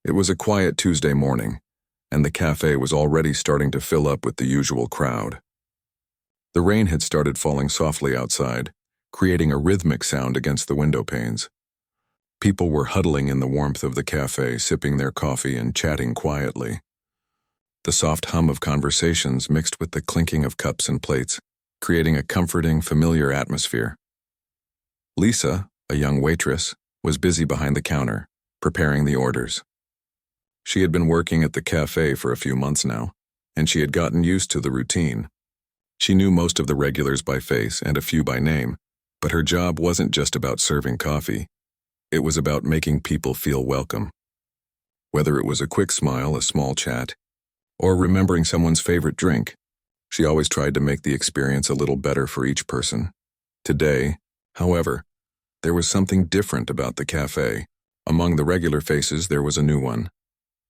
It was a quiet Tuesday morning, and the cafe was already starting to fill up with the usual crowd. The rain had started falling softly outside, creating a rhythmic sound against the window panes. People were huddling in the warmth of the cafe, sipping their coffee and chatting quietly. The soft hum of conversations mixed with the clinking of cups and plates, creating a comforting, familiar atmosphere. Lisa, a young waitress, was busy behind the counter, preparing the orders. She had been working at the cafe for a few months now, and she had gotten used to the routine. She knew most of the regulars by face and a few by name, but her job wasn't just about serving coffee. It was about making people feel welcome. Whether it was a quick smile, a small chat, or remembering someone's favorite drink, she always tried to make the experience a little better for each person. Today, however, there was something different about the cafe. Among the regular faces, there was a new one.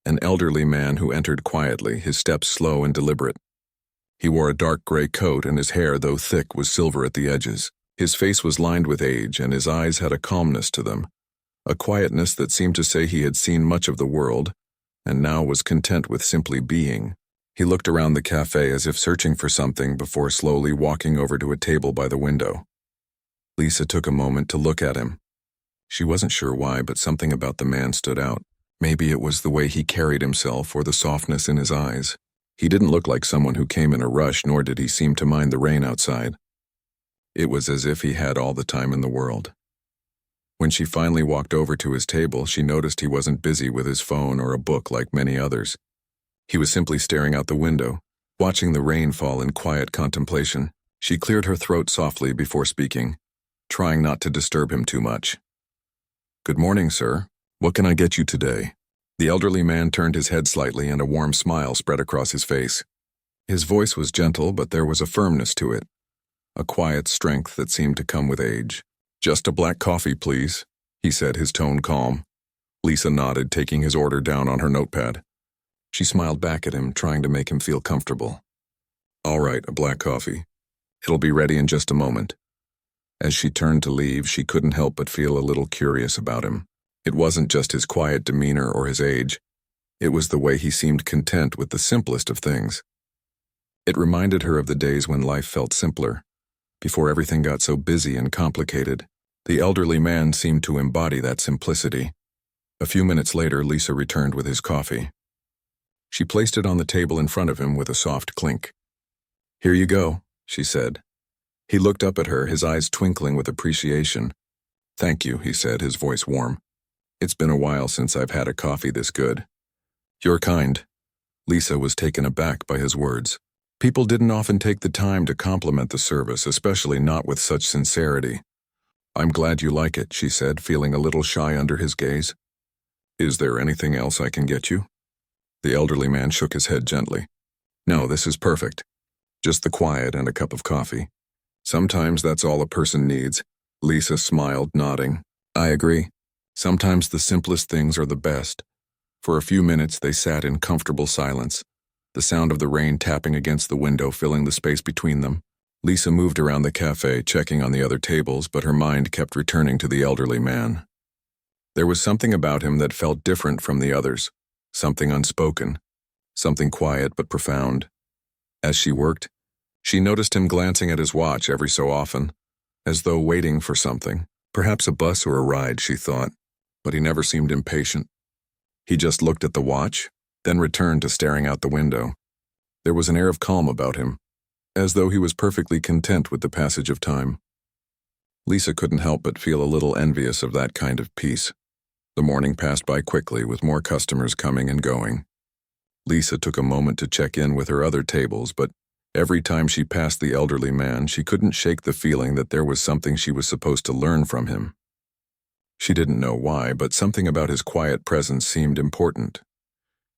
An elderly man who entered quietly, his steps slow and deliberate. He wore a dark gray coat, and his hair, though thick, was silver at the edges. His face was lined with age, and his eyes had a calmness to them, a quietness that seemed to say he had seen much of the world, and now was content with simply being. He looked around the cafe as if searching for something before slowly walking over to a table by the window. Lisa took a moment to look at him. She wasn't sure why, but something about the man stood out. Maybe it was the way he carried himself or the softness in his eyes. He didn't look like someone who came in a rush, nor did he seem to mind the rain outside. It was as if he had all the time in the world. When she finally walked over to his table, she noticed he wasn't busy with his phone or a book like many others. He was simply staring out the window, watching the rain fall in quiet contemplation. She cleared her throat softly before speaking, trying not to disturb him too much. "Good morning, sir. What can I get you today?" The elderly man turned his head slightly, and a warm smile spread across his face. His voice was gentle, but there was a firmness to it, a quiet strength that seemed to come with age. "Just a black coffee, please," he said, his tone calm. Lisa nodded, taking his order down on her notepad. She smiled back at him, trying to make him feel comfortable. "All right, a black coffee. It'll be ready in just a moment." As she turned to leave, she couldn't help but feel a little curious about him. It wasn't just his quiet demeanor or his age. It was the way he seemed content with the simplest of things. It reminded her of the days when life felt simpler, before everything got so busy and complicated. The elderly man seemed to embody that simplicity. A few minutes later, Lisa returned with his coffee. She placed it on the table in front of him with a soft clink. "Here you go," she said. He looked up at her, his eyes twinkling with appreciation. "Thank you," he said, his voice warm. "It's been a while since I've had a coffee this good." "You're kind." Lisa was taken aback by his words. People didn't often take the time to compliment the service, especially not with such sincerity. "I'm glad you like it," she said, feeling a little shy under his gaze. "Is there anything else I can get you?" The elderly man shook his head gently. "No, this is perfect. Just the quiet and a cup of coffee. Sometimes that's all a person needs." Lisa smiled, nodding. "I agree. Sometimes the simplest things are the best." For a few minutes they sat in comfortable silence, the sound of the rain tapping against the window filling the space between them. Lisa moved around the cafe, checking on the other tables, but her mind kept returning to the elderly man. There was something about him that felt different from the others, something unspoken, something quiet but profound. As she worked, she noticed him glancing at his watch every so often, as though waiting for something, perhaps a bus or a ride, she thought, but he never seemed impatient. He just looked at the watch, then returned to staring out the window. There was an air of calm about him, as though he was perfectly content with the passage of time. Lisa couldn't help but feel a little envious of that kind of peace. The morning passed by quickly, with more customers coming and going. Lisa took a moment to check in with her other tables, but every time she passed the elderly man, she couldn't shake the feeling that there was something she was supposed to learn from him. She didn't know why, but something about his quiet presence seemed important.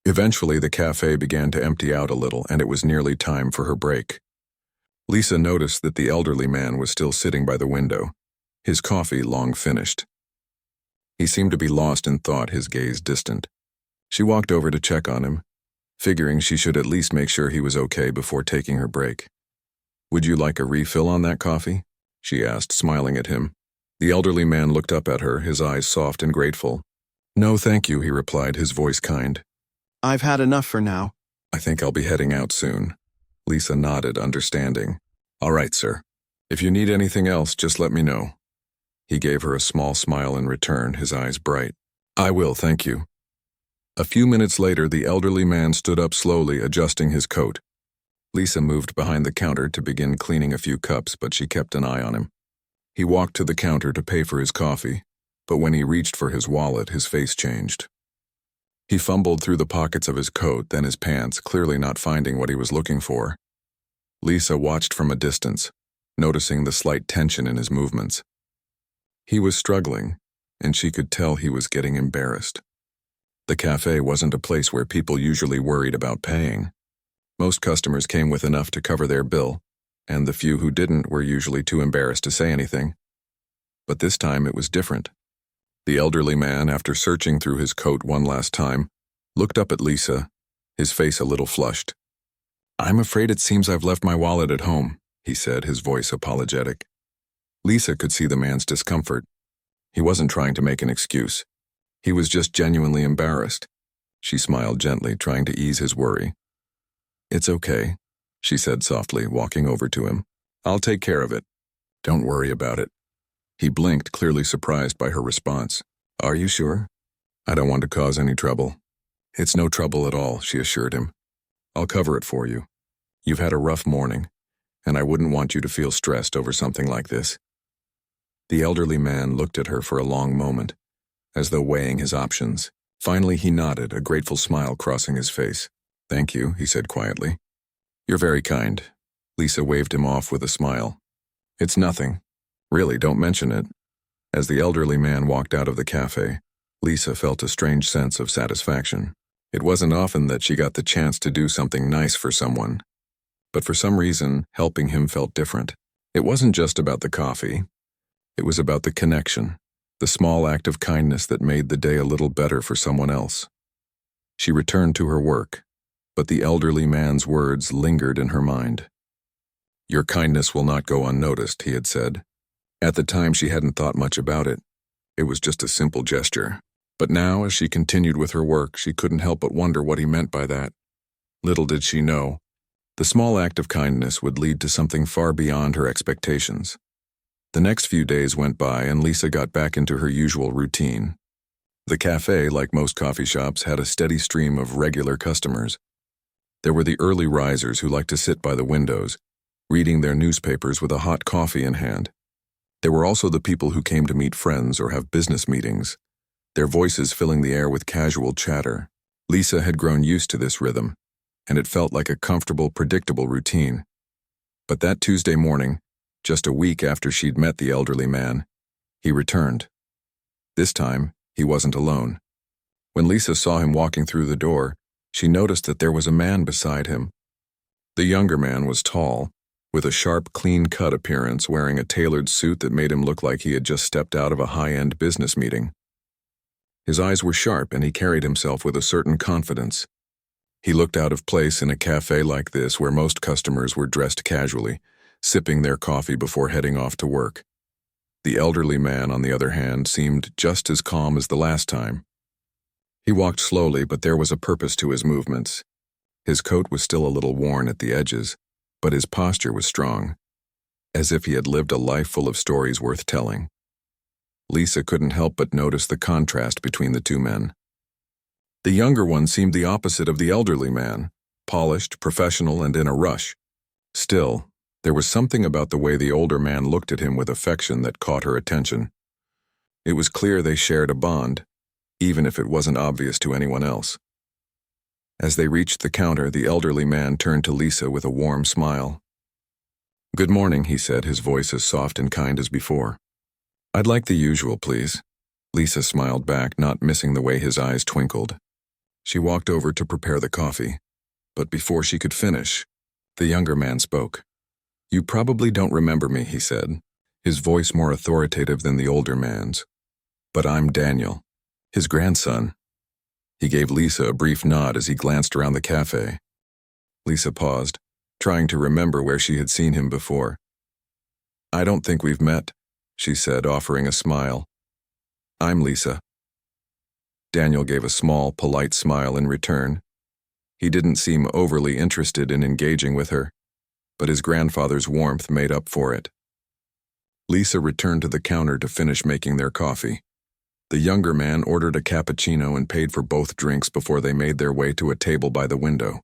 Eventually, the cafe began to empty out a little, and it was nearly time for her break. Lisa noticed that the elderly man was still sitting by the window, his coffee long finished. He seemed to be lost in thought, his gaze distant. She walked over to check on him, figuring she should at least make sure he was okay before taking her break. "Would you like a refill on that coffee?" she asked, smiling at him. The elderly man looked up at her, his eyes soft and grateful. No, thank you, he replied, his voice kind. I've had enough for now. I think I'll be heading out soon. Lisa nodded, understanding. All right, sir. If you need anything else, just let me know. He gave her a small smile in return, his eyes bright. I will, thank you. A few minutes later, the elderly man stood up slowly, adjusting his coat. Lisa moved behind the counter to begin cleaning a few cups, but she kept an eye on him. He walked to the counter to pay for his coffee, but when he reached for his wallet, his face changed. He fumbled through the pockets of his coat, then his pants, clearly not finding what he was looking for. Lisa watched from a distance, noticing the slight tension in his movements. He was struggling, and she could tell he was getting embarrassed. The cafe wasn't a place where people usually worried about paying. Most customers came with enough to cover their bill, and the few who didn't were usually too embarrassed to say anything. But this time it was different. The elderly man, after searching through his coat one last time, looked up at Lisa, his face a little flushed. I'm afraid it seems I've left my wallet at home, he said, his voice apologetic. Lisa could see the man's discomfort. He wasn't trying to make an excuse. He was just genuinely embarrassed. She smiled gently, trying to ease his worry. It's okay, she said softly, walking over to him. I'll take care of it. Don't worry about it. He blinked, clearly surprised by her response. Are you sure? I don't want to cause any trouble. It's no trouble at all, she assured him. I'll cover it for you. You've had a rough morning, and I wouldn't want you to feel stressed over something like this. The elderly man looked at her for a long moment, as though weighing his options. Finally, he nodded, a grateful smile crossing his face. Thank you, he said quietly. You're very kind. Lisa waved him off with a smile. It's nothing. Really, don't mention it. As the elderly man walked out of the cafe, Lisa felt a strange sense of satisfaction. It wasn't often that she got the chance to do something nice for someone. But for some reason, helping him felt different. It wasn't just about the coffee. It was about the connection, the small act of kindness that made the day a little better for someone else. She returned to her work, but the elderly man's words lingered in her mind. Your kindness will not go unnoticed, he had said. At the time, she hadn't thought much about it. It was just a simple gesture. But now, as she continued with her work, she couldn't help but wonder what he meant by that. Little did she know, the small act of kindness would lead to something far beyond her expectations. The next few days went by and Lisa got back into her usual routine. The cafe, like most coffee shops, had a steady stream of regular customers. There were the early risers who liked to sit by the windows, reading their newspapers with a hot coffee in hand. There were also the people who came to meet friends or have business meetings, their voices filling the air with casual chatter. Lisa had grown used to this rhythm, and it felt like a comfortable, predictable routine. But that Tuesday morning, just a week after she'd met the elderly man, he returned. This time, he wasn't alone. When Lisa saw him walking through the door, she noticed that there was a man beside him. The younger man was tall, with a sharp, clean-cut appearance, wearing a tailored suit that made him look like he had just stepped out of a high-end business meeting. His eyes were sharp, and he carried himself with a certain confidence. He looked out of place in a cafe like this where most customers were dressed casually, sipping their coffee before heading off to work. The elderly man, on the other hand, seemed just as calm as the last time. He walked slowly, but there was a purpose to his movements. His coat was still a little worn at the edges, but his posture was strong, as if he had lived a life full of stories worth telling. Lisa couldn't help but notice the contrast between the two men. The younger one seemed the opposite of the elderly man, polished, professional, and in a rush. Still, there was something about the way the older man looked at him with affection that caught her attention. It was clear they shared a bond, even if it wasn't obvious to anyone else. As they reached the counter, the elderly man turned to Lisa with a warm smile. Good morning, he said, his voice as soft and kind as before. I'd like the usual, please. Lisa smiled back, not missing the way his eyes twinkled. She walked over to prepare the coffee, but before she could finish, the younger man spoke. You probably don't remember me, he said, his voice more authoritative than the older man's. But I'm Daniel, his grandson. He gave Lisa a brief nod as he glanced around the cafe. Lisa paused, trying to remember where she had seen him before. I don't think we've met, she said, offering a smile. I'm Lisa. Daniel gave a small, polite smile in return. He didn't seem overly interested in engaging with her, but his grandfather's warmth made up for it. Lisa returned to the counter to finish making their coffee. The younger man ordered a cappuccino and paid for both drinks before they made their way to a table by the window.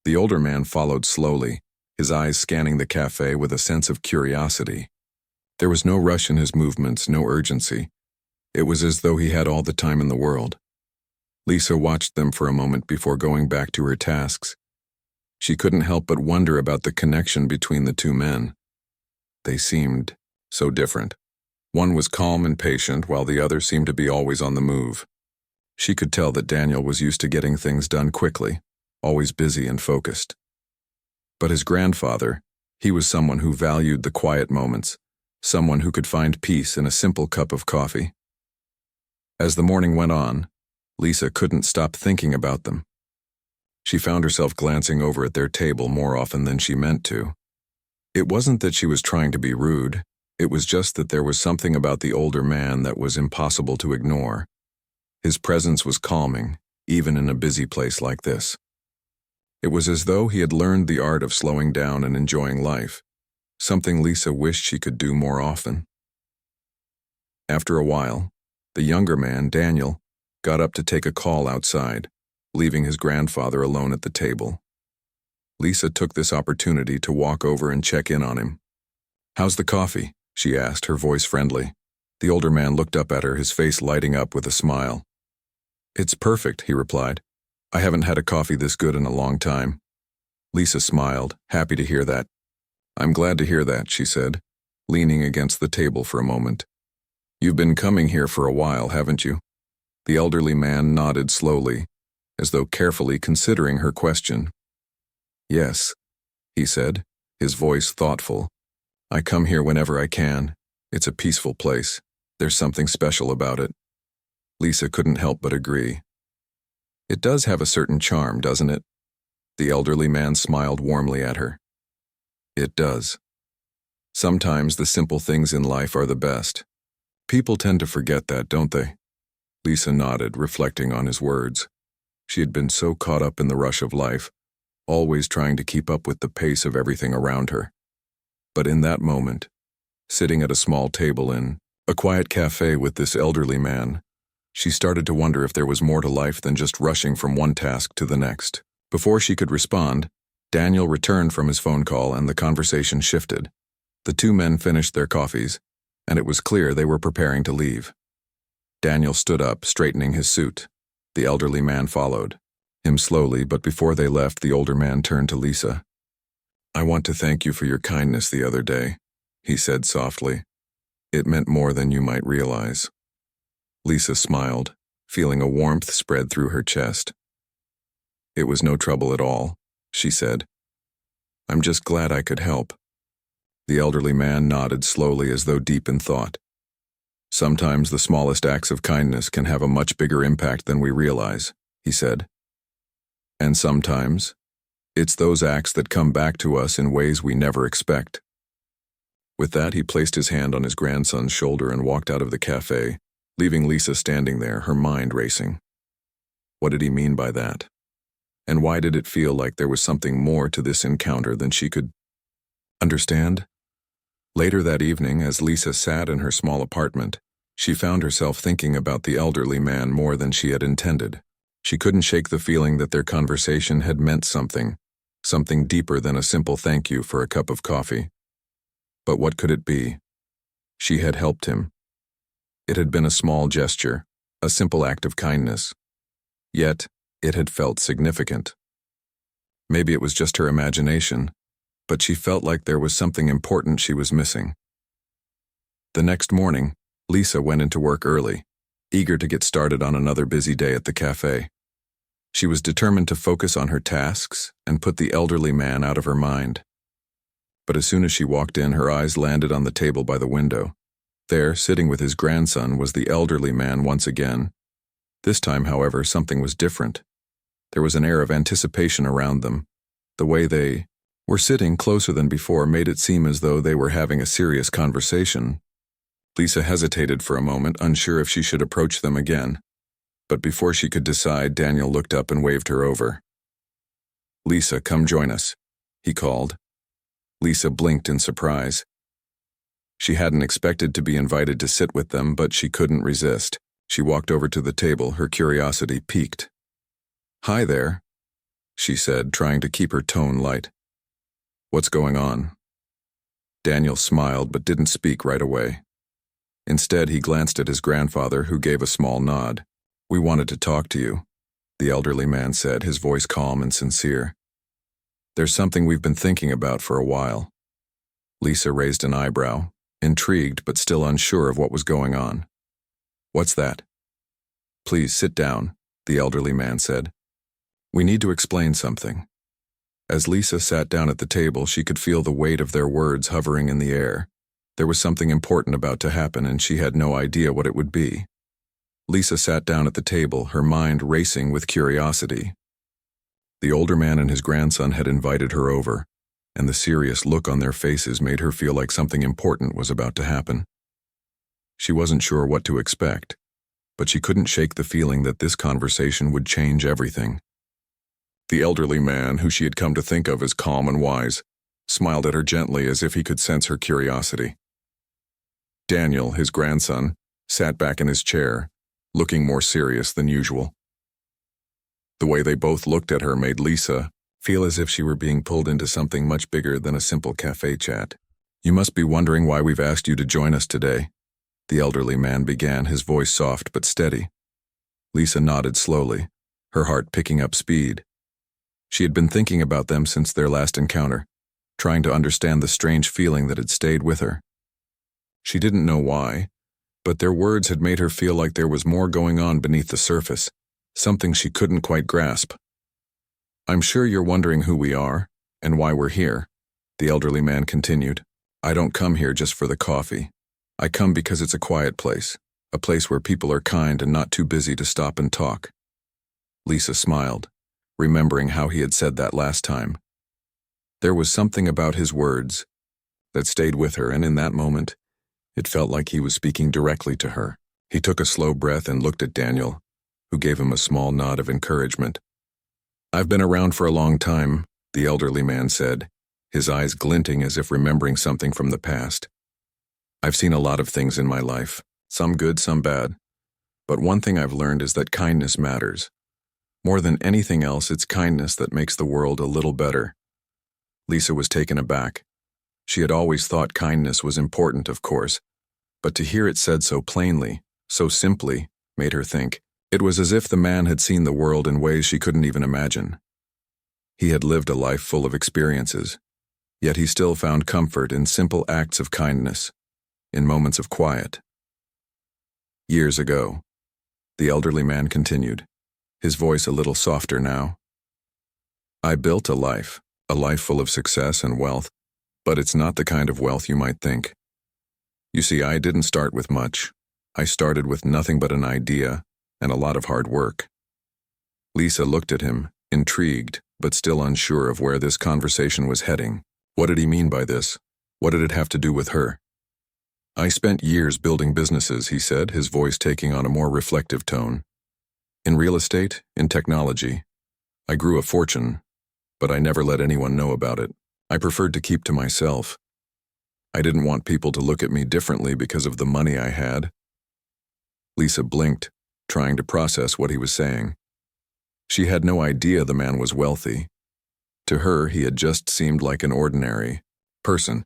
The older man followed slowly, his eyes scanning the cafe with a sense of curiosity. There was no rush in his movements, no urgency. It was as though he had all the time in the world. Lisa watched them for a moment before going back to her tasks. She couldn't help but wonder about the connection between the two men. They seemed so different. One was calm and patient, while the other seemed to be always on the move. She could tell that Daniel was used to getting things done quickly, always busy and focused. But his grandfather, he was someone who valued the quiet moments, someone who could find peace in a simple cup of coffee. As the morning went on, Lisa couldn't stop thinking about them. She found herself glancing over at their table more often than she meant to. It wasn't that she was trying to be rude, it was just that there was something about the older man that was impossible to ignore. His presence was calming, even in a busy place like this. It was as though he had learned the art of slowing down and enjoying life, something Lisa wished she could do more often. After a while, the younger man, Daniel, got up to take a call outside, leaving his grandfather alone at the table. Lisa took this opportunity to walk over and check in on him. "How's the coffee?" she asked, her voice friendly. The older man looked up at her, his face lighting up with a smile. "It's perfect," he replied. "I haven't had a coffee this good in a long time." Lisa smiled, happy to hear that. "I'm glad to hear that," she said, leaning against the table for a moment. "You've been coming here for a while, haven't you?" The elderly man nodded slowly, as though carefully considering her question. "Yes," he said, his voice thoughtful. "I come here whenever I can. It's a peaceful place. There's something special about it." Lisa couldn't help but agree. "It does have a certain charm, doesn't it?" The elderly man smiled warmly at her. "It does. Sometimes the simple things in life are the best. People tend to forget that, don't they?" Lisa nodded, reflecting on his words. She had been so caught up in the rush of life, always trying to keep up with the pace of everything around her. But in that moment, sitting at a small table in a quiet cafe with this elderly man, she started to wonder if there was more to life than just rushing from one task to the next. Before she could respond, Daniel returned from his phone call and the conversation shifted. The two men finished their coffees, and it was clear they were preparing to leave. Daniel stood up, straightening his suit. The elderly man followed him slowly, but before they left, the older man turned to Lisa. "I want to thank you for your kindness the other day," he said softly. "It meant more than you might realize." Lisa smiled, feeling a warmth spread through her chest. "It was no trouble at all," she said. "I'm just glad I could help." The elderly man nodded slowly as though deep in thought. "Sometimes the smallest acts of kindness can have a much bigger impact than we realize," he said. "And sometimes, it's those acts that come back to us in ways we never expect." With that, he placed his hand on his grandson's shoulder and walked out of the cafe, leaving Lisa standing there, her mind racing. What did he mean by that? And why did it feel like there was something more to this encounter than she could understand? Later that evening, as Lisa sat in her small apartment, she found herself thinking about the elderly man more than she had intended. She couldn't shake the feeling that their conversation had meant something deeper than a simple thank you for a cup of coffee. But what could it be? She had helped him. It had been a small gesture, a simple act of kindness. Yet, it had felt significant. Maybe it was just her imagination, but she felt like there was something important she was missing. The next morning, Lisa went into work early, eager to get started on another busy day at the cafe. She was determined to focus on her tasks and put the elderly man out of her mind. But as soon as she walked in, her eyes landed on the table by the window. There, sitting with his grandson, was the elderly man once again. This time, however, something was different. There was an air of anticipation around them. The way they were sitting closer than before made it seem as though they were having a serious conversation. Lisa hesitated for a moment, unsure if she should approach them again. But before she could decide, Daniel looked up and waved her over. "Lisa, come join us," he called. Lisa blinked in surprise. She hadn't expected to be invited to sit with them, but she couldn't resist. She walked over to the table, her curiosity piqued. "Hi there," she said, trying to keep her tone light. "What's going on?" Daniel smiled but didn't speak right away. Instead, he glanced at his grandfather, who gave a small nod. "We wanted to talk to you," the elderly man said, his voice calm and sincere. "There's something we've been thinking about for a while." Lisa raised an eyebrow, intrigued but still unsure of what was going on. "What's that?" "Please sit down," the elderly man said. "We need to explain something." As Lisa sat down at the table, she could feel the weight of their words hovering in the air. There was something important about to happen, and she had no idea what it would be. Lisa sat down at the table, her mind racing with curiosity. The older man and his grandson had invited her over, and the serious look on their faces made her feel like something important was about to happen. She wasn't sure what to expect, but she couldn't shake the feeling that this conversation would change everything. The elderly man, who she had come to think of as calm and wise, smiled at her gently as if he could sense her curiosity. Daniel, his grandson, sat back in his chair, looking more serious than usual. The way they both looked at her made Lisa feel as if she were being pulled into something much bigger than a simple cafe chat. "You must be wondering why we've asked you to join us today," the elderly man began, his voice soft but steady. Lisa nodded slowly, her heart picking up speed. She had been thinking about them since their last encounter, trying to understand the strange feeling that had stayed with her. She didn't know why, but their words had made her feel like there was more going on beneath the surface, something she couldn't quite grasp. "I'm sure you're wondering who we are, and why we're here," the elderly man continued. "I don't come here just for the coffee. I come because it's a quiet place, a place where people are kind and not too busy to stop and talk." Lisa smiled, remembering how he had said that last time. There was something about his words that stayed with her, and in that moment, it felt like he was speaking directly to her. He took a slow breath and looked at Daniel, who gave him a small nod of encouragement. "I've been around for a long time," the elderly man said, his eyes glinting as if remembering something from the past. "I've seen a lot of things in my life, some good, some bad. But one thing I've learned is that kindness matters. More than anything else, it's kindness that makes the world a little better." Lisa was taken aback. She had always thought kindness was important, of course, but to hear it said so plainly, so simply, made her think. It was as if the man had seen the world in ways she couldn't even imagine. He had lived a life full of experiences, yet he still found comfort in simple acts of kindness, in moments of quiet. "Years ago," the elderly man continued, his voice a little softer now, "I built a life full of success and wealth, but it's not the kind of wealth you might think. You see, I didn't start with much. I started with nothing but an idea and a lot of hard work." Lisa looked at him, intrigued, but still unsure of where this conversation was heading. What did he mean by this? What did it have to do with her? "I spent years building businesses," he said, his voice taking on a more reflective tone. "In real estate, in technology. I grew a fortune, but I never let anyone know about it. I preferred to keep to myself. I didn't want people to look at me differently because of the money I had." Lisa blinked, trying to process what he was saying. She had no idea the man was wealthy. To her, he had just seemed like an ordinary person,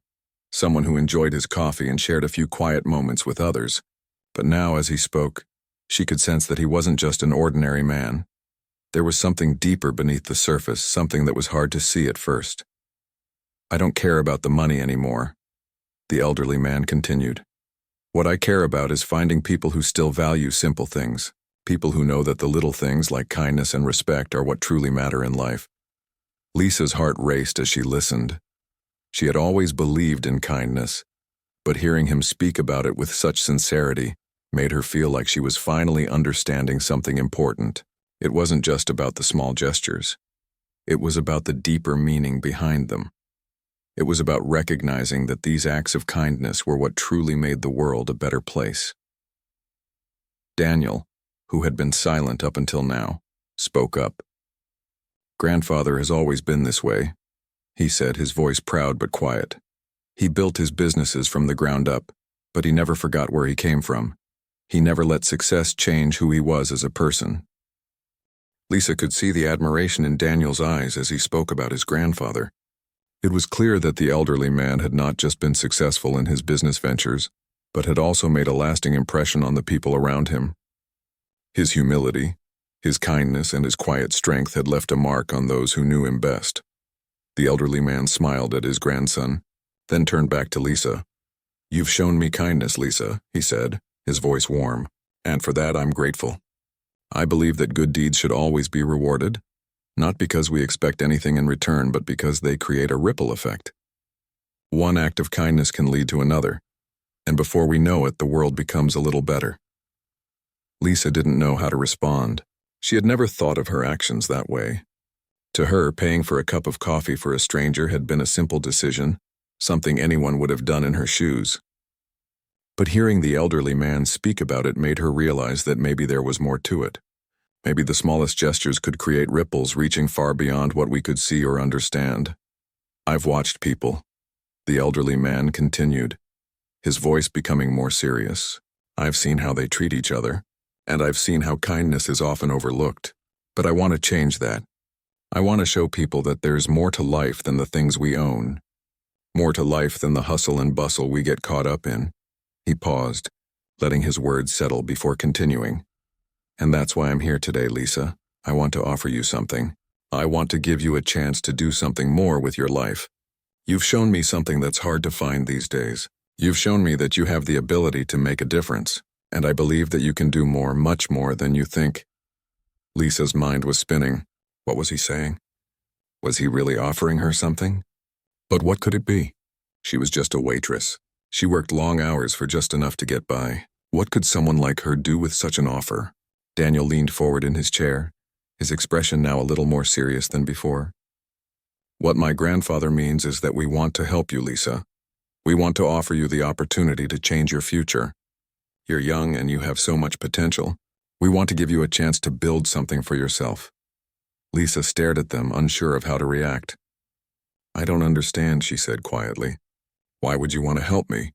someone who enjoyed his coffee and shared a few quiet moments with others. But now, as he spoke, she could sense that he wasn't just an ordinary man. There was something deeper beneath the surface, something that was hard to see at first. "I don't care about the money anymore," the elderly man continued. "What I care about is finding people who still value simple things, people who know that the little things like kindness and respect are what truly matter in life." Lisa's heart raced as she listened. She had always believed in kindness, but hearing him speak about it with such sincerity made her feel like she was finally understanding something important. It wasn't just about the small gestures. It was about the deeper meaning behind them. It was about recognizing that these acts of kindness were what truly made the world a better place. Daniel, who had been silent up until now, spoke up. "Grandfather has always been this way," he said, his voice proud but quiet. "He built his businesses from the ground up, but he never forgot where he came from. He never let success change who he was as a person." Lisa could see the admiration in Daniel's eyes as he spoke about his grandfather. It was clear that the elderly man had not just been successful in his business ventures, but had also made a lasting impression on the people around him. His humility, his kindness, and his quiet strength had left a mark on those who knew him best. The elderly man smiled at his grandson, then turned back to Lisa. "You've shown me kindness, Lisa," he said, his voice warm, "and for that I'm grateful. I believe that good deeds should always be rewarded, not because we expect anything in return, but because they create a ripple effect. One act of kindness can lead to another, and before we know it, the world becomes a little better." Lisa didn't know how to respond. She had never thought of her actions that way. To her, paying for a cup of coffee for a stranger had been a simple decision, something anyone would have done in her shoes. But hearing the elderly man speak about it made her realize that maybe there was more to it. Maybe the smallest gestures could create ripples reaching far beyond what we could see or understand. "I've watched people," the elderly man continued, his voice becoming more serious. "I've seen how they treat each other, and I've seen how kindness is often overlooked. But I want to change that. I want to show people that there's more to life than the things we own, more to life than the hustle and bustle we get caught up in." He paused, letting his words settle before continuing. "And that's why I'm here today, Lisa. I want to offer you something. I want to give you a chance to do something more with your life. You've shown me something that's hard to find these days. You've shown me that you have the ability to make a difference, and I believe that you can do more, much more than you think." Lisa's mind was spinning. What was he saying? Was he really offering her something? But what could it be? She was just a waitress. She worked long hours for just enough to get by. What could someone like her do with such an offer? Daniel leaned forward in his chair, his expression now a little more serious than before. "What my grandfather means is that we want to help you, Lisa. We want to offer you the opportunity to change your future. You're young and you have so much potential. We want to give you a chance to build something for yourself." Lisa stared at them, unsure of how to react. "I don't understand," she said quietly. "Why would you want to help me?"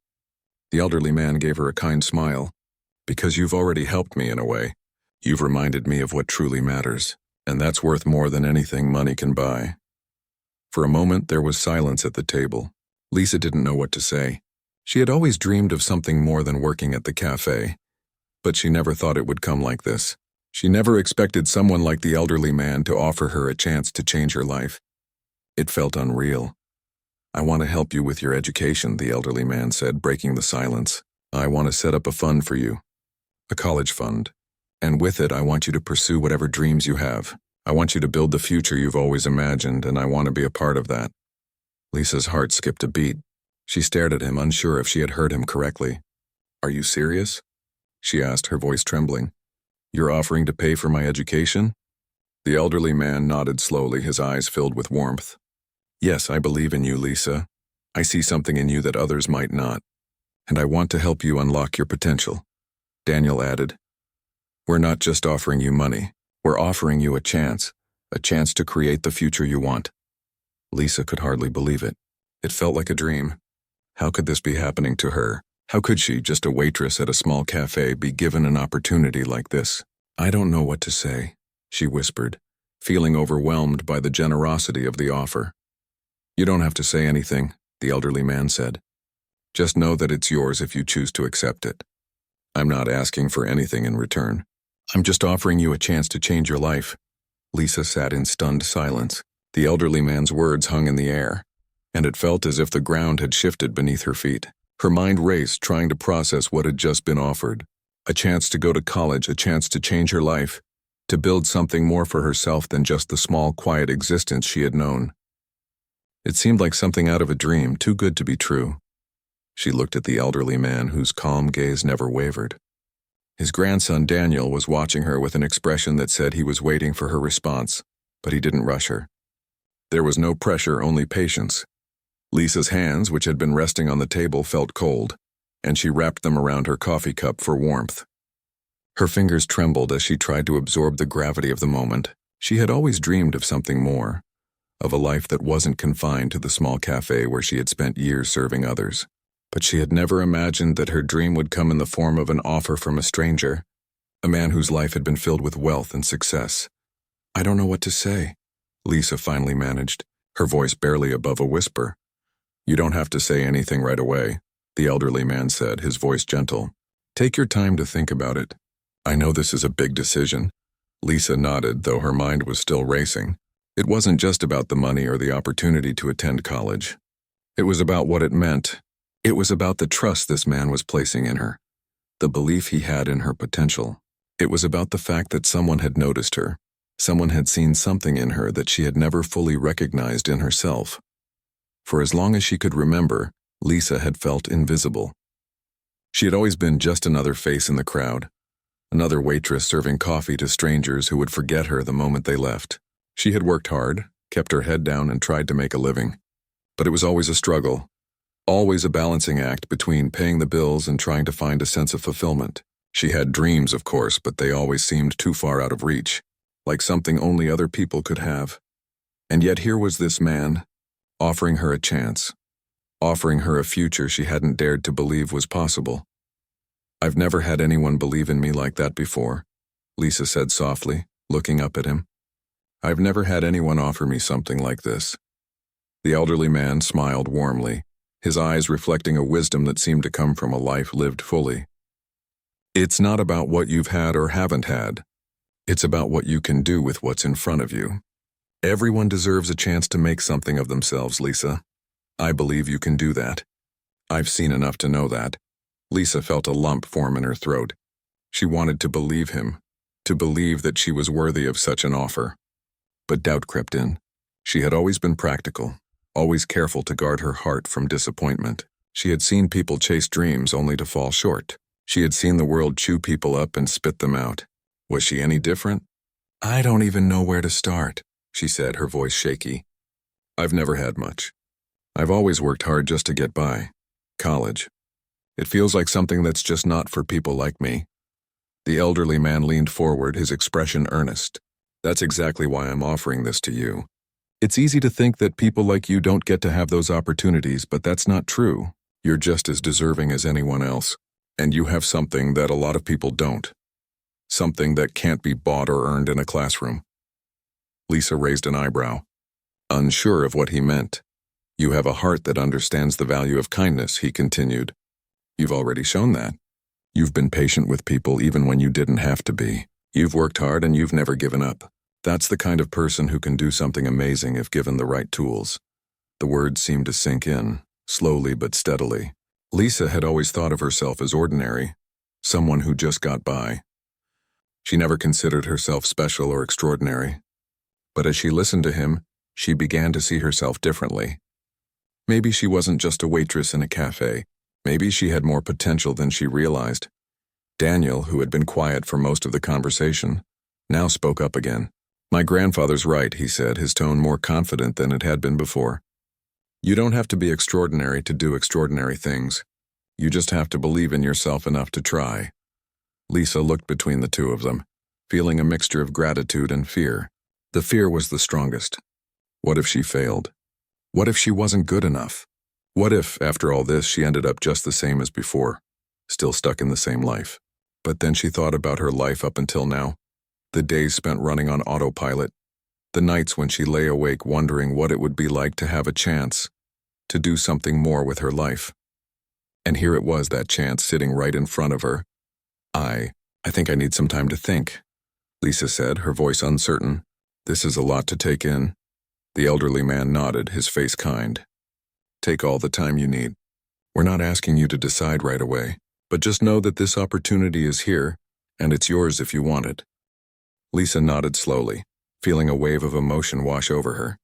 The elderly man gave her a kind smile. "Because you've already helped me in a way. You've reminded me of what truly matters, and that's worth more than anything money can buy." For a moment, there was silence at the table. Lisa didn't know what to say. She had always dreamed of something more than working at the cafe, but she never thought it would come like this. She never expected someone like the elderly man to offer her a chance to change her life. It felt unreal. "I want to help you with your education," the elderly man said, breaking the silence. "I want to set up a fund for you, a college fund. And with it, I want you to pursue whatever dreams you have. I want you to build the future you've always imagined, and I want to be a part of that." Lisa's heart skipped a beat. She stared at him, unsure if she had heard him correctly. "Are you serious?" she asked, her voice trembling. "You're offering to pay for my education?" The elderly man nodded slowly, his eyes filled with warmth. "Yes, I believe in you, Lisa. I see something in you that others might not. And I want to help you unlock your potential." Daniel added, "We're not just offering you money. We're offering you a chance to create the future you want." Lisa could hardly believe it. It felt like a dream. How could this be happening to her? How could she, just a waitress at a small cafe, be given an opportunity like this? "I don't know what to say," she whispered, feeling overwhelmed by the generosity of the offer. "You don't have to say anything," the elderly man said. "Just know that it's yours if you choose to accept it. I'm not asking for anything in return. I'm just offering you a chance to change your life." Lisa sat in stunned silence. The elderly man's words hung in the air, and it felt as if the ground had shifted beneath her feet. Her mind raced, trying to process what had just been offered. A chance to go to college, a chance to change her life, to build something more for herself than just the small, quiet existence she had known. It seemed like something out of a dream, too good to be true. She looked at the elderly man, whose calm gaze never wavered. His grandson Daniel was watching her with an expression that said he was waiting for her response, but he didn't rush her. There was no pressure, only patience. Lisa's hands, which had been resting on the table, felt cold, and she wrapped them around her coffee cup for warmth. Her fingers trembled as she tried to absorb the gravity of the moment. She had always dreamed of something more, of a life that wasn't confined to the small cafe where she had spent years serving others. But she had never imagined that her dream would come in the form of an offer from a stranger, a man whose life had been filled with wealth and success. "I don't know what to say," Lisa finally managed, her voice barely above a whisper. "You don't have to say anything right away," the elderly man said, his voice gentle. "Take your time to think about it. I know this is a big decision." Lisa nodded, though her mind was still racing. It wasn't just about the money or the opportunity to attend college. It was about what it meant. It was about the trust this man was placing in her, the belief he had in her potential. It was about the fact that someone had noticed her. Someone had seen something in her that she had never fully recognized in herself. For as long as she could remember, Lisa had felt invisible. She had always been just another face in the crowd, another waitress serving coffee to strangers who would forget her the moment they left. She had worked hard, kept her head down, and tried to make a living. But it was always a struggle, always a balancing act between paying the bills and trying to find a sense of fulfillment. She had dreams, of course, but they always seemed too far out of reach, like something only other people could have. And yet here was this man, offering her a chance, offering her a future she hadn't dared to believe was possible. "I've never had anyone believe in me like that before," Lisa said softly, looking up at him. "I've never had anyone offer me something like this." The elderly man smiled warmly, his eyes reflecting a wisdom that seemed to come from a life lived fully. "It's not about what you've had or haven't had. It's about what you can do with what's in front of you. Everyone deserves a chance to make something of themselves, Lisa. I believe you can do that. I've seen enough to know that." Lisa felt a lump form in her throat. She wanted to believe him, to believe that she was worthy of such an offer. But doubt crept in. She had always been practical, always careful to guard her heart from disappointment. She had seen people chase dreams only to fall short. She had seen the world chew people up and spit them out. Was she any different? "I don't even know where to start," she said, her voice shaky. "I've never had much. I've always worked hard just to get by. College. It feels like something that's just not for people like me." The elderly man leaned forward, his expression earnest. "That's exactly why I'm offering this to you. It's easy to think that people like you don't get to have those opportunities, but that's not true. You're just as deserving as anyone else, and you have something that a lot of people don't. Something that can't be bought or earned in a classroom." Lisa raised an eyebrow, unsure of what he meant. "You have a heart that understands the value of kindness," he continued. "You've already shown that. You've been patient with people even when you didn't have to be. You've worked hard and you've never given up. That's the kind of person who can do something amazing if given the right tools." The words seemed to sink in, slowly but steadily. Lisa had always thought of herself as ordinary, someone who just got by. She never considered herself special or extraordinary. But as she listened to him, she began to see herself differently. Maybe she wasn't just a waitress in a cafe. Maybe she had more potential than she realized. Daniel, who had been quiet for most of the conversation, now spoke up again. "My grandfather's right," he said, his tone more confident than it had been before. "You don't have to be extraordinary to do extraordinary things. You just have to believe in yourself enough to try." Lisa looked between the two of them, feeling a mixture of gratitude and fear. The fear was the strongest. What if she failed? What if she wasn't good enough? What if, after all this, she ended up just the same as before, still stuck in the same life? But then she thought about her life up until now, the days spent running on autopilot, the nights when she lay awake wondering what it would be like to have a chance, to do something more with her life. And here it was, that chance sitting right in front of her. I think I need some time to think," Lisa said, her voice uncertain. "This is a lot to take in." The elderly man nodded, his face kind. "Take all the time you need. We're not asking you to decide right away, but just know that this opportunity is here, and it's yours if you want it." Lisa nodded slowly, feeling a wave of emotion wash over her.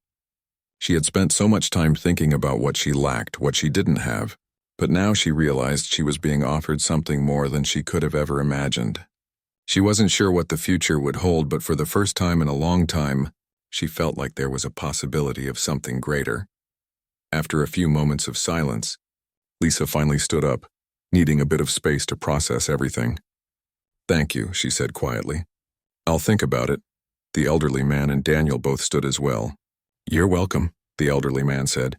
She had spent so much time thinking about what she lacked, what she didn't have, but now she realized she was being offered something more than she could have ever imagined. She wasn't sure what the future would hold, but for the first time in a long time, she felt like there was a possibility of something greater. After a few moments of silence, Lisa finally stood up, needing a bit of space to process everything. "Thank you," she said quietly. "I'll think about it." The elderly man and Daniel both stood as well. "You're welcome," the elderly man said.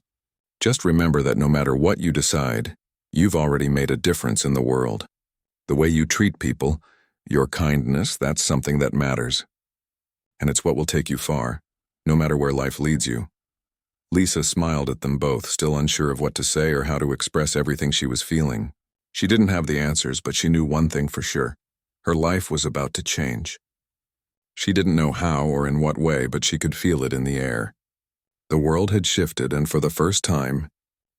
"Just remember that no matter what you decide, you've already made a difference in the world. The way you treat people, your kindness, that's something that matters. And it's what will take you far, no matter where life leads you." Lisa smiled at them both, still unsure of what to say or how to express everything she was feeling. She didn't have the answers, but she knew one thing for sure. Her life was about to change. She didn't know how or in what way, but she could feel it in the air. The world had shifted, and for the first time,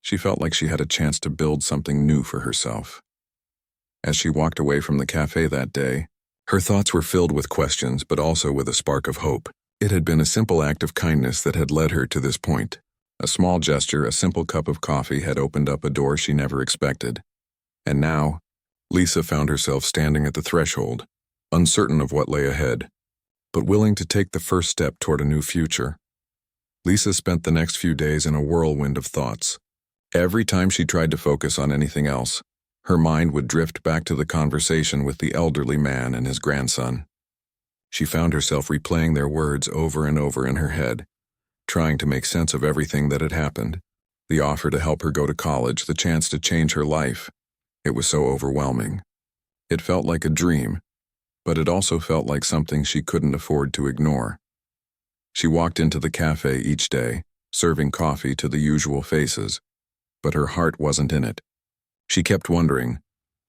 she felt like she had a chance to build something new for herself. As she walked away from the cafe that day, her thoughts were filled with questions, but also with a spark of hope. It had been a simple act of kindness that had led her to this point. A small gesture, a simple cup of coffee had opened up a door she never expected. And now, Lisa found herself standing at the threshold, uncertain of what lay ahead, but willing to take the first step toward a new future. Lisa spent the next few days in a whirlwind of thoughts. Every time she tried to focus on anything else, her mind would drift back to the conversation with the elderly man and his grandson. She found herself replaying their words over and over in her head, trying to make sense of everything that had happened. The offer to help her go to college, the chance to change her life. It was so overwhelming. It felt like a dream, but it also felt like something she couldn't afford to ignore. She walked into the cafe each day, serving coffee to the usual faces, but her heart wasn't in it. She kept wondering,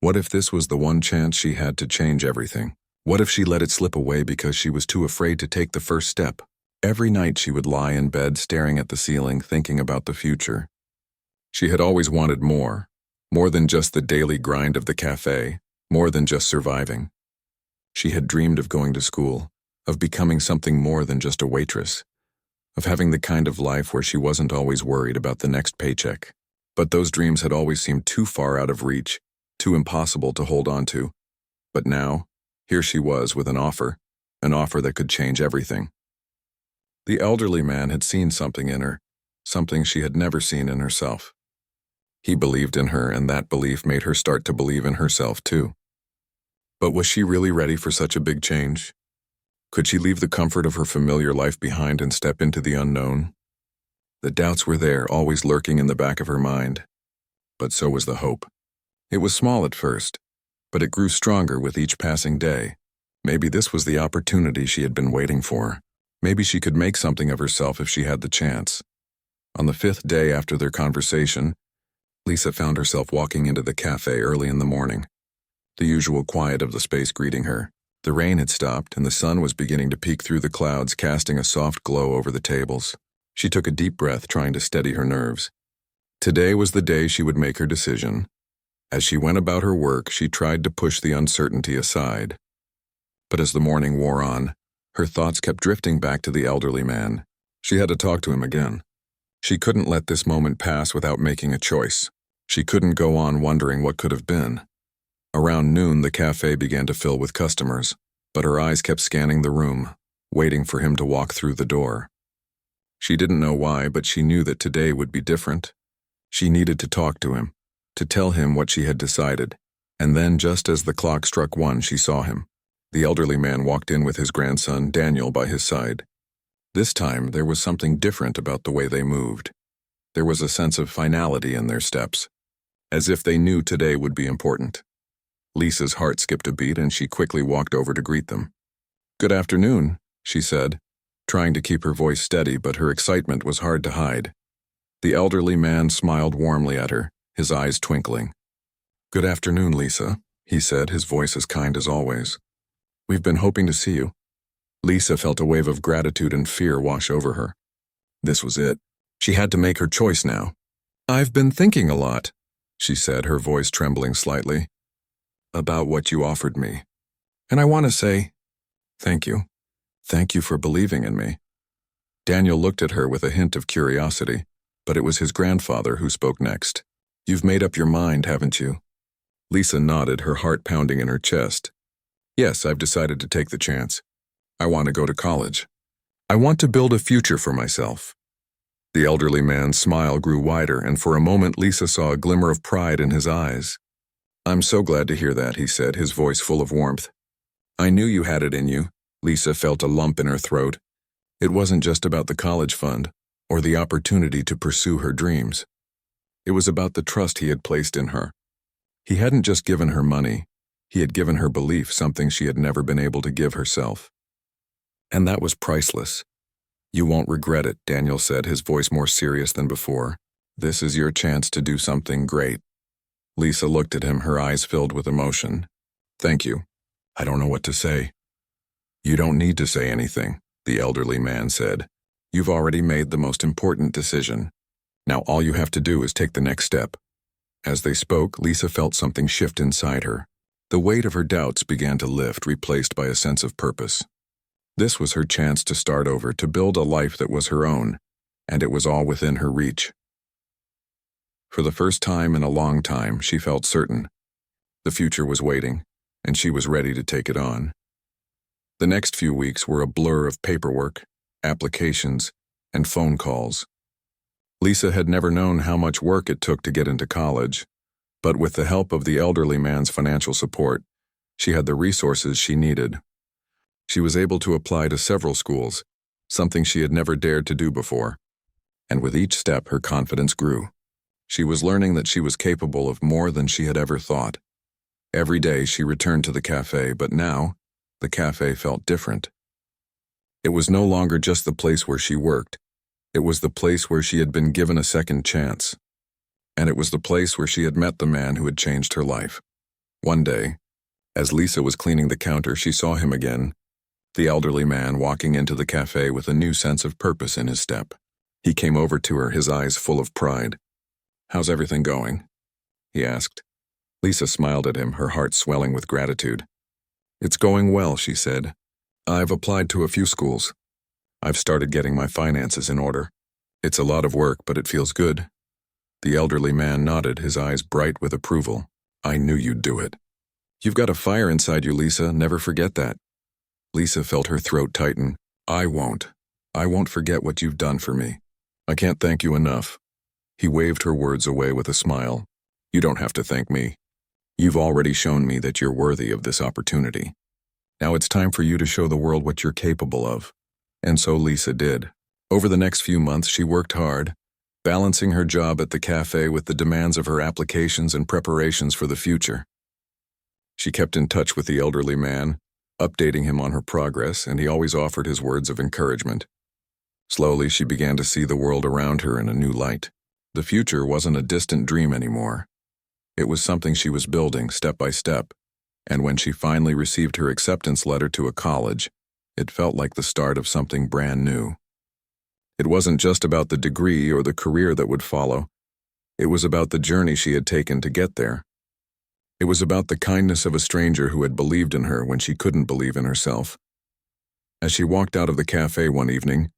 what if this was the one chance she had to change everything? What if she let it slip away because she was too afraid to take the first step? Every night she would lie in bed staring at the ceiling, thinking about the future. She had always wanted more than just the daily grind of the cafe, more than just surviving. She had dreamed of going to school, of becoming something more than just a waitress, of having the kind of life where she wasn't always worried about the next paycheck. But those dreams had always seemed too far out of reach, too impossible to hold on to. But now, here she was with an offer that could change everything. The elderly man had seen something in her, something she had never seen in herself. He believed in her, and that belief made her start to believe in herself too. But was she really ready for such a big change? Could she leave the comfort of her familiar life behind and step into the unknown? The doubts were there, always lurking in the back of her mind. But so was the hope. It was small at first, but it grew stronger with each passing day. Maybe this was the opportunity she had been waiting for. Maybe she could make something of herself if she had the chance. On the 5th day after their conversation, Lisa found herself walking into the cafe early in the morning, the usual quiet of the space greeting her. The rain had stopped, and the sun was beginning to peek through the clouds, casting a soft glow over the tables. She took a deep breath, trying to steady her nerves. Today was the day she would make her decision. As she went about her work, she tried to push the uncertainty aside. But as the morning wore on, her thoughts kept drifting back to the elderly man. She had to talk to him again. She couldn't let this moment pass without making a choice. She couldn't go on wondering what could have been. Around noon, the cafe began to fill with customers, but her eyes kept scanning the room, waiting for him to walk through the door. She didn't know why, but she knew that today would be different. She needed to talk to him, to tell him what she had decided. And then, just as the clock struck 1, she saw him. The elderly man walked in with his grandson, Daniel, by his side. This time, there was something different about the way they moved. There was a sense of finality in their steps, as if they knew today would be important. Lisa's heart skipped a beat, and she quickly walked over to greet them. "Good afternoon," she said, trying to keep her voice steady, but her excitement was hard to hide. The elderly man smiled warmly at her, his eyes twinkling. "Good afternoon, Lisa," he said, his voice as kind as always. "We've been hoping to see you." Lisa felt a wave of gratitude and fear wash over her. This was it. She had to make her choice now. "I've been thinking a lot," she said, her voice trembling slightly, "about what you offered me. And I want to say, thank you. Thank you for believing in me." Daniel looked at her with a hint of curiosity, but it was his grandfather who spoke next. "You've made up your mind, haven't you?" Lisa nodded, her heart pounding in her chest. "Yes, I've decided to take the chance. I want to go to college. I want to build a future for myself." The elderly man's smile grew wider, and for a moment Lisa saw a glimmer of pride in his eyes. "I'm so glad to hear that," he said, his voice full of warmth. I knew you had it in you. Lisa felt a lump in her throat. It wasn't just about the college fund or the opportunity to pursue her dreams. It was about the trust he had placed in her. He hadn't just given her money. He had given her belief, something she had never been able to give herself. And that was priceless. You won't regret it, Daniel said, his voice more serious than before. This is your chance to do something great. Lisa looked at him, her eyes filled with emotion. Thank you. I don't know what to say. You don't need to say anything, the elderly man said. You've already made the most important decision. Now all you have to do is take the next step. As they spoke, Lisa felt something shift inside her. The weight of her doubts began to lift, replaced by a sense of purpose. This was her chance to start over, to build a life that was her own, and it was all within her reach. For the first time in a long time, she felt certain. The future was waiting, and she was ready to take it on. The next few weeks were a blur of paperwork, applications, and phone calls. Lisa had never known how much work it took to get into college, but with the help of the elderly man's financial support, she had the resources she needed. She was able to apply to several schools, something she had never dared to do before. And with each step, her confidence grew. She was learning that she was capable of more than she had ever thought. Every day she returned to the cafe, but now, the cafe felt different. It was no longer just the place where she worked. It was the place where she had been given a second chance. And it was the place where she had met the man who had changed her life. One day, as Lisa was cleaning the counter, she saw him again, the elderly man walking into the cafe with a new sense of purpose in his step. He came over to her, his eyes full of pride. "How's everything going?" he asked. Lisa smiled at him, her heart swelling with gratitude. "It's going well," she said. "I've applied to a few schools. I've started getting my finances in order. It's a lot of work, but it feels good." The elderly man nodded, his eyes bright with approval. "I knew you'd do it. You've got a fire inside you, Lisa. Never forget that." Lisa felt her throat tighten. I won't forget what you've done for me. I can't thank you enough." He waved her words away with a smile. "You don't have to thank me. You've already shown me that you're worthy of this opportunity. Now it's time for you to show the world what you're capable of." And so Lisa did. Over the next few months, she worked hard, balancing her job at the cafe with the demands of her applications and preparations for the future. She kept in touch with the elderly man, updating him on her progress, and he always offered his words of encouragement. Slowly, she began to see the world around her in a new light. The future wasn't a distant dream anymore. It was something she was building step by step, and when she finally received her acceptance letter to a college, it felt like the start of something brand new. It wasn't just about the degree or the career that would follow. It was about the journey she had taken to get there. It was about the kindness of a stranger who had believed in her when she couldn't believe in herself. As she walked out of the cafe one evening,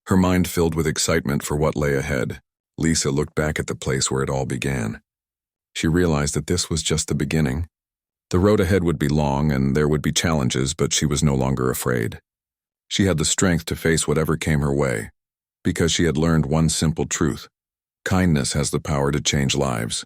her mind filled with excitement for what lay ahead, Lisa looked back at the place where it all began. She realized that this was just the beginning. The road ahead would be long and there would be challenges, but she was no longer afraid. She had the strength to face whatever came her way, because she had learned one simple truth: kindness has the power to change lives.